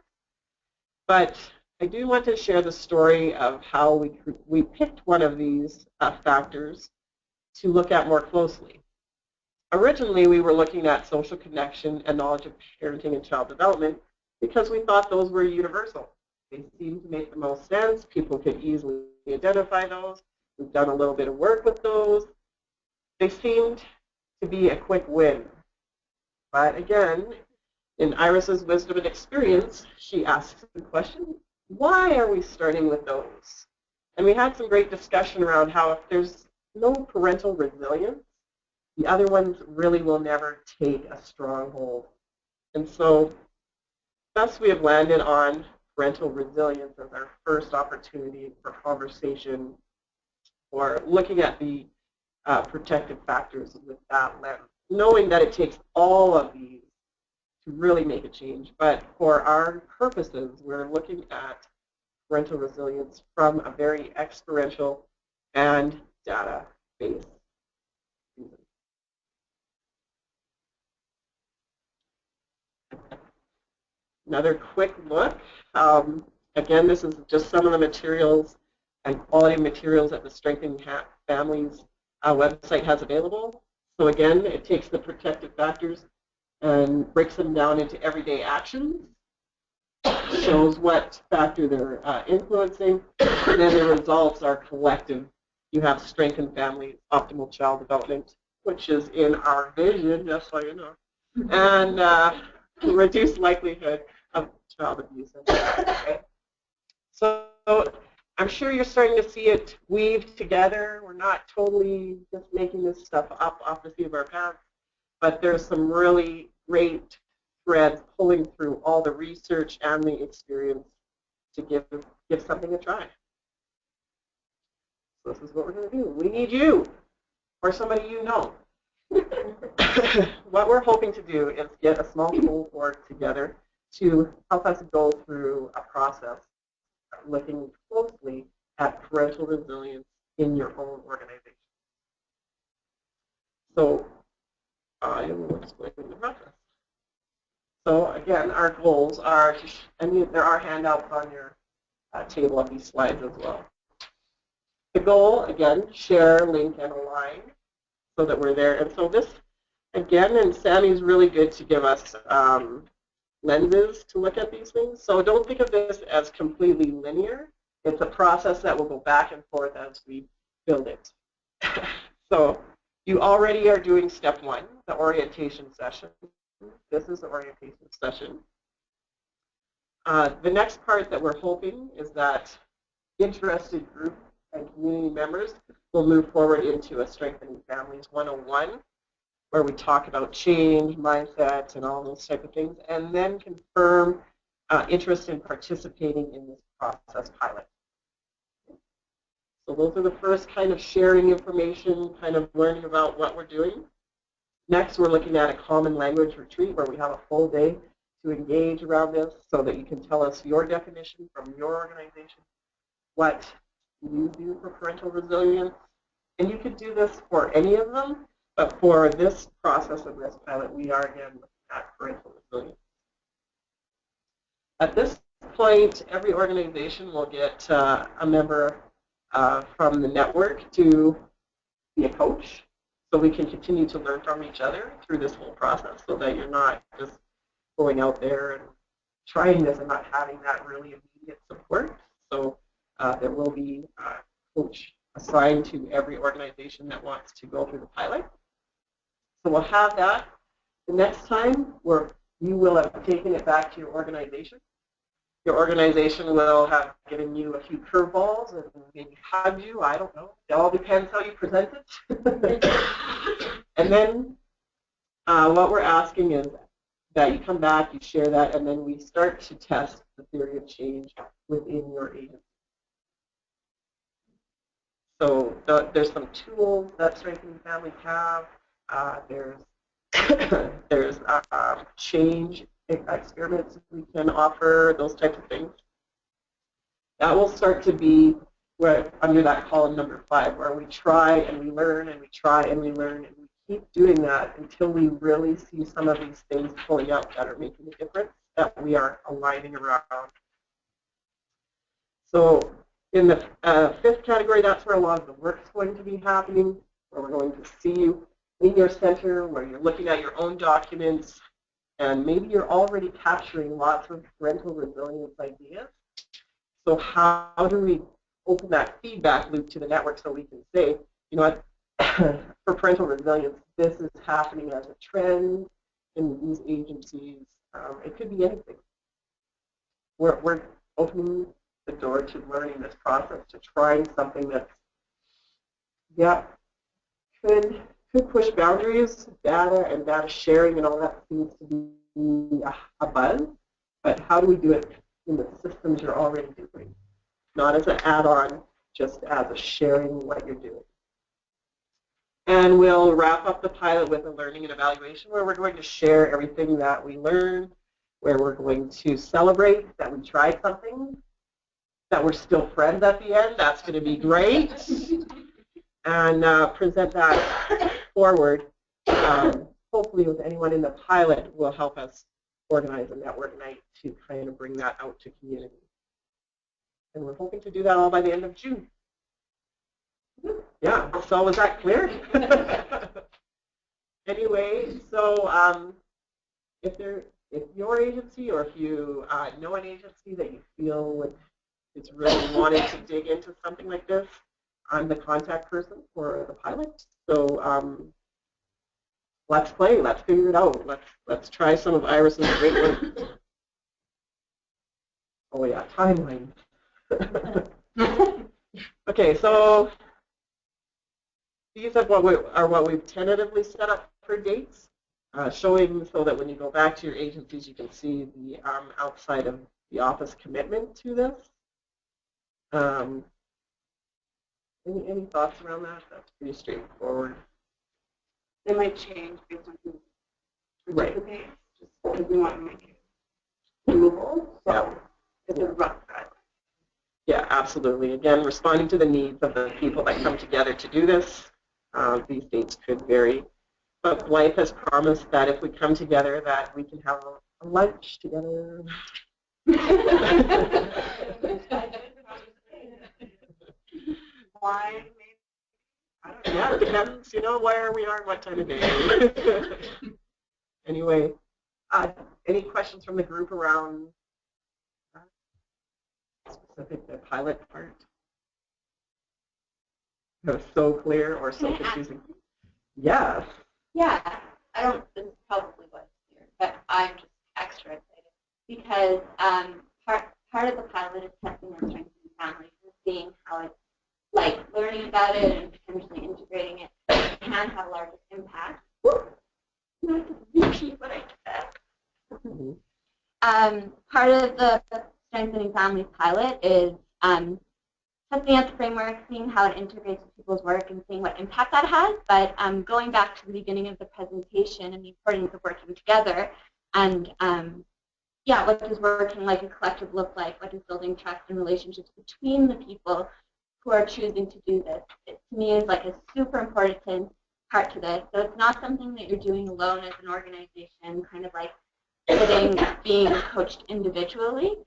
But I do want to share the story of how we picked one of these factors to look at more closely. Originally, we were looking at social connection and knowledge of parenting and child development because we thought those were universal. They seemed to make the most sense. People could easily identify those. We've done a little bit of work with those. They seemed to be a quick win. But again, in Iris's wisdom and experience, she asks the question, why are we starting with those? And we had some great discussion around how if there's no parental resilience, the other ones really will never take a strong hold. And so thus we have landed on parental resilience as our first opportunity for conversation or looking at the protective factors with that lens, knowing that it takes all of these to really make a change. But for our purposes, we're looking at parental resilience from a very experiential and data-based reason. Another quick look. Again, this is just some of the materials and quality materials that the Strengthening Families website has available. So again, it takes the protective factors and breaks them down into everyday actions, shows what factor they're influencing, and then the results are collective. You have strengthened family, optimal child development, which is in our vision, just so you know, and reduced likelihood of child abuse. So I'm sure you're starting to see it weave together. We're not totally just making this stuff up off the seat of our pants, but there's some really great threads pulling through all the research and the experience to give something a try. So this is what we're going to do. We need you or somebody you know. What we're hoping to do is get a small cohort together to help us go through a process looking closely at parental resilience in your own organization. So I will explain the process. So again, our goals are, and there are handouts on your table of these slides as well. The goal, again, share, link, and align so that we're there. And so this, again, and Sammy's really good to give us lenses to look at these things. So don't think of this as completely linear. It's a process that will go back and forth as we build it. So you already are doing step 1, the orientation session. This is the orientation session. The next part that we're hoping is that interested group and community members will move forward into a Strengthening Families 101, where we talk about change, mindset, and all those type of things, and then confirm interest in participating in this process pilot. So those are the first kind of sharing information, kind of learning about what we're doing. Next, we're looking at a common language retreat where we have a full day to engage around this so that you can tell us your definition from your organization, what you do for parental resilience. And you could do this for any of them, but for this process of this pilot, we are again looking at parental resilience. At this point, every organization will get a member from the network to be a coach, so we can continue to learn from each other through this whole process, so that you're not just going out there and trying this and not having that really immediate support. So there will be a coach assigned to every organization that wants to go through the pilot. So we'll have that. The next time, you will have taken it back to your organization. Your organization will have given you a few curveballs and maybe hugged you. I don't know. It all depends how you present it. And then what we're asking is that you come back, you share that, and then we start to test the theory of change within your agency. So there's some tools that Strengthening Families have. There's change experiments we can offer, those types of things. That will start to be under that column number 5, where we try and we learn and we try and we learn, and we keep doing that until we really see some of these things pulling out that are making a difference, that we are aligning around. So in the 5th category, that's where a lot of the work's going to be happening, where we're going to see you in your center, where you're looking at your own documents, and maybe you're already capturing lots of parental resilience ideas. So how do we open that feedback loop to the network so we can say, you know what, for parental resilience, this is happening as a trend in these agencies. It could be anything. We're opening the door to learning this process, to trying something that's, could push boundaries. Data and data sharing and all that seems to be a buzz, but how do we do it in the systems you're already doing? Not as an add-on, just as a sharing what you're doing. And we'll wrap up the pilot with a learning and evaluation, where we're going to share everything that we learned, where we're going to celebrate that we tried something, that we're still friends at the end. That's going to be great. And present that forward. Hopefully with anyone in the pilot will help us organize a network night to kind of bring that out to community. And we're hoping to do that all by the end of June. Yeah, so was that clear? Anyway, so if your agency, or if you know an agency that you feel is really wanting to dig into something like this, I'm the contact person for the pilot. So let's play. Let's figure it out. Let's try some of Iris's great work. Oh yeah, timeline. Okay, so these are what we've tentatively set up for dates, showing so that when you go back to your agencies, you can see the outside of the office commitment to this. Any thoughts around that? That's pretty straightforward. They might change based on who participates, just because we want to make it doable. So it's a rough guideline. Yeah, absolutely. Again, responding to the needs of the people that come together to do this. These dates could vary. But Blythe has promised that if we come together, that we can have a lunch together. Why? I don't know. Yeah, it depends, where we are and what time of day. Anyway, any questions from the group around specific the pilot part? That was so clear or so confusing. Yes. Yeah, this is probably what's clear, but I'm just extra excited because part of the pilot is testing and strengthening families and seeing how it's like learning about it and potentially integrating it can have a larger impact. Not to repeat what I said. Part of the Strengthening Families pilot is testing out the framework, seeing how it integrates with people's work, and seeing what impact that has. But going back to the beginning of the presentation and the importance of working together, and yeah, what does working like a collective look like? What is building trust and relationships between the people who are choosing to do this? It, to me, is like a super important part to this. So it's not something that you're doing alone as an organization, kind of like sitting, being coached individually,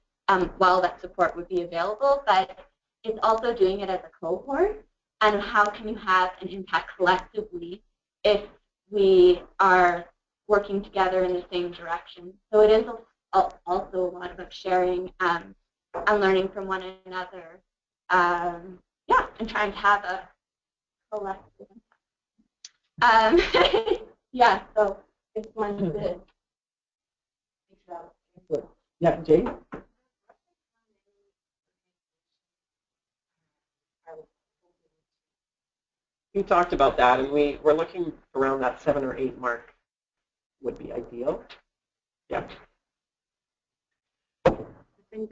while that support would be available, but it's also doing it as a cohort. And how can you have an impact collectively if we are working together in the same direction? So it is also a lot about sharing and learning from one another. Yeah, and trying to have a collective impact. Yeah, so it's one to Yeah, Jane? You talked about that, and we're looking around that 7 or 8 mark would be ideal. Yeah. I think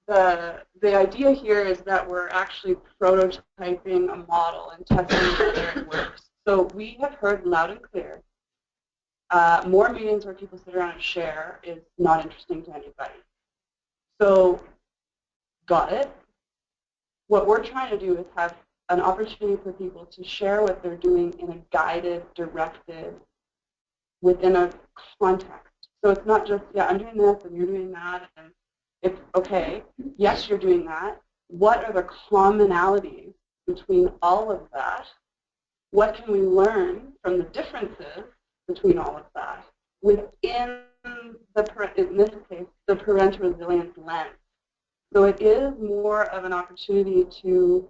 the idea here is that we're actually prototyping a model and testing whether it works. So we have heard loud and clear, more meetings where people sit around and share is not interesting to anybody. So, got it. What we're trying to do is have an opportunity for people to share what they're doing in a guided, directed, within a context. So it's not just, yeah, I'm doing this and you're doing that, and it's okay, yes, you're doing that. What are the commonalities between all of that? What can we learn from the differences between all of that within the, in this case, the parental resilience lens? So it is more of an opportunity to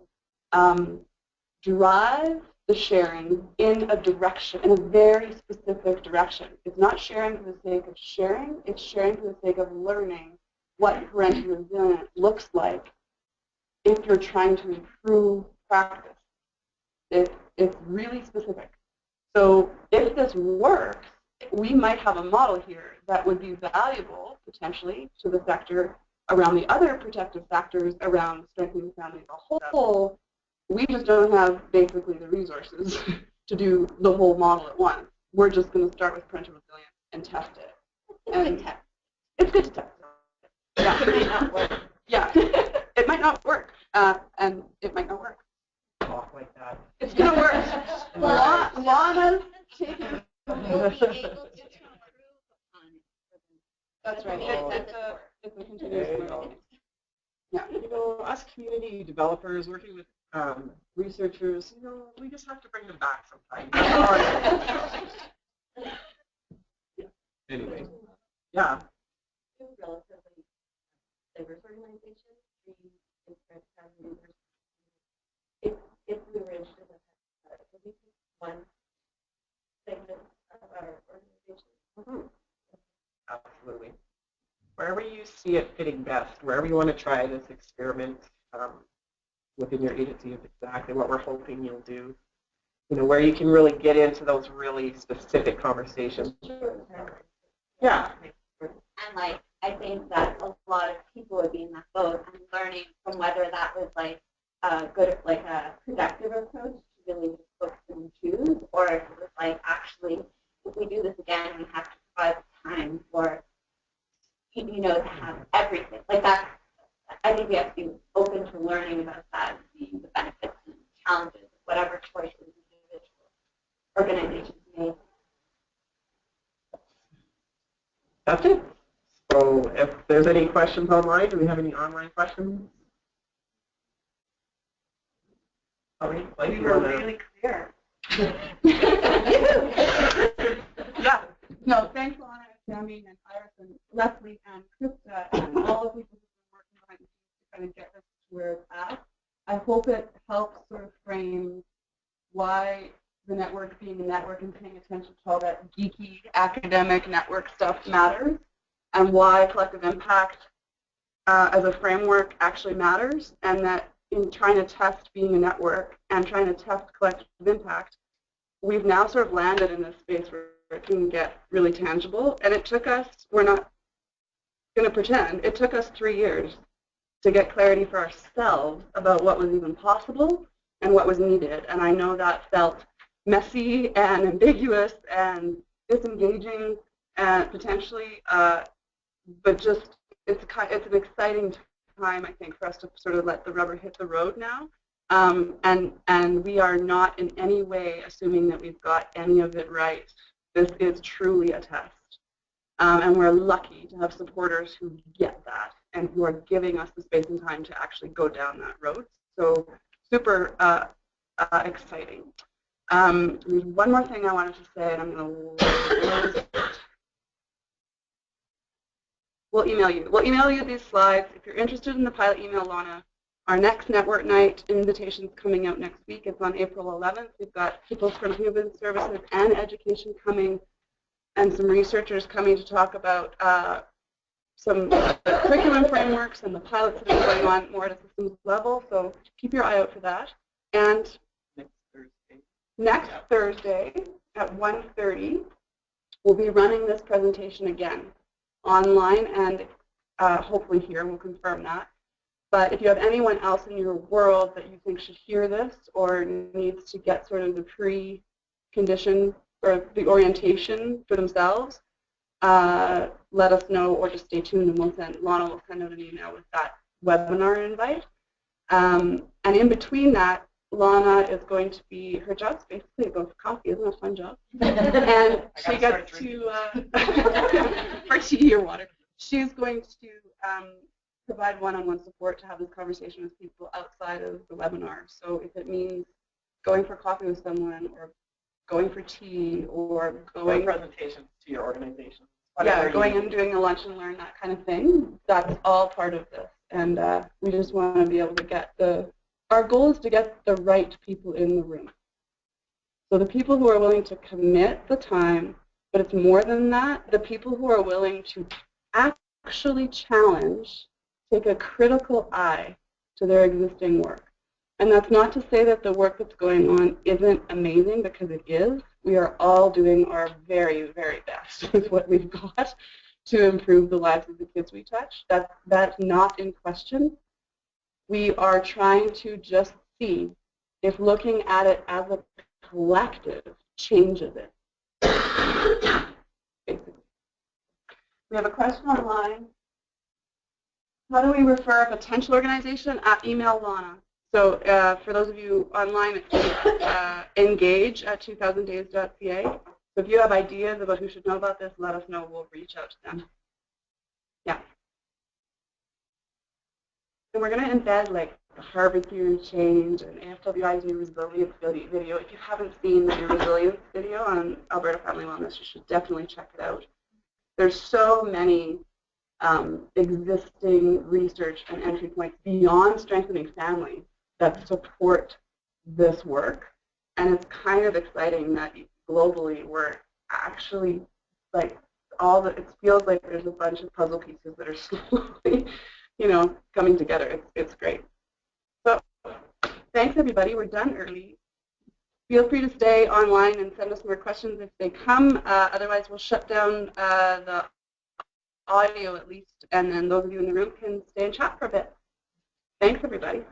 drive the sharing in a direction, in a very specific direction. It's not sharing for the sake of sharing, it's sharing for the sake of learning what parental resilience looks like if you're trying to improve practice. It's really specific. So if this works, we might have a model here that would be valuable, potentially, to the sector around the other protective factors around strengthening the family as a whole. We just don't have basically the resources to do the whole model at once. We're just going to start with parental resilience and test it. And it's good to test. Yeah. It might not work. Yeah, it might not work, and it might not work. Talk like that. It's going to work. Lana's taking. That's right. It's a continuous learning. Yeah. You know, us community developers working with researchers, you know, we just have to bring them back sometime. Anyway, yeah. Two relatively diverse organizations, if we were interested in one segment of our organization. Absolutely. Wherever you see it fitting best, wherever you want to try this experiment within your agency is exactly what we're hoping you'll do. You know, where you can really get into those really specific conversations. Yeah. And like, I think that a lot of people would be in that boat and learning from whether that was like a good, like a productive approach to really just focus and choose, or if it was like actually, if we do this again, we have to provide time for, you know, to have everything. Like that, I think we have to be open to learning about that, seeing the benefits and challenges, whatever choices individual organizations make. That's it. So if there's any questions online, do we have any online questions? We were really clear. Yeah. No, thanks, Lana, Sammy, and Iris, and Leslie, and Krista, and all of you who have been working behind the scenes to kind of get this to where it's at. I hope it helps sort of frame why the network being a network and paying attention to all that geeky academic network stuff matters, and why collective impact as a framework actually matters, and that in trying to test being a network and trying to test collective impact, we've now sort of landed in this space where it can get really tangible. And it took us, we're not going to pretend, it took us 3 years to get clarity for ourselves about what was even possible and what was needed. And I know that felt messy and ambiguous and disengaging and potentially but just it's an exciting time, I think, for us to sort of let the rubber hit the road now. And we are not in any way assuming that we've got any of it right. This is truly a test. And we're lucky to have supporters who get that and who are giving us the space and time to actually go down that road. So super exciting. There's one more thing I wanted to say, and I'm going to We'll email you. We'll email you these slides. If you're interested in the pilot, email Lana. Our next network night invitation's coming out next week. It's on April 11th. We've got people from Human Services and Education coming, and some researchers coming to talk about some curriculum frameworks and the pilots that are going on more at a systems level. So keep your eye out for that. And next Thursday at 1:30, we'll be running this presentation again online and hopefully here. We'll confirm that. But if you have anyone else in your world that you think should hear this or needs to get sort of the pre-condition or the orientation for themselves, let us know, or just stay tuned and Lana will send out an email with that webinar invite. And in between that, Lana is going to be, her job's basically about coffee, isn't it a fun job? And she gets to, or tea or water, she's going to provide one-on-one support to have this conversation with people outside of the webinar. So if it means going for coffee with someone or going for tea or going presentations to your organization. Yeah, going and doing a lunch and learn, that kind of thing, that's all part of this. And we just want to be able to get our goal is to get the right people in the room. So the people who are willing to commit the time, but it's more than that, the people who are willing to actually challenge, take a critical eye to their existing work. And that's not to say that the work that's going on isn't amazing, because it is. We are all doing our very, very best with what we've got to improve the lives of the kids we touch. That's not in question. We are trying to just see if looking at it as a collective changes it. Basically. We have a question online. How do we refer a potential organization? Email Lana. So for those of you online, it's engage@2000days.ca. So if you have ideas about who should know about this, let us know. We'll reach out to them. Yeah. And we're going to embed like the Harvard Theory of Change and AFWI's new resilience video. If you haven't seen the new resilience video on Alberta Family Wellness, you should definitely check it out. There's so many existing research and entry points beyond strengthening families that support this work. And it's kind of exciting that globally we're actually like it feels like there's a bunch of puzzle pieces that are slowly coming together. It's great. So thanks everybody. We're done early. Feel free to stay online and send us more questions if they come. Otherwise, we'll shut down the audio at least, and then those of you in the room can stay and chat for a bit. Thanks everybody.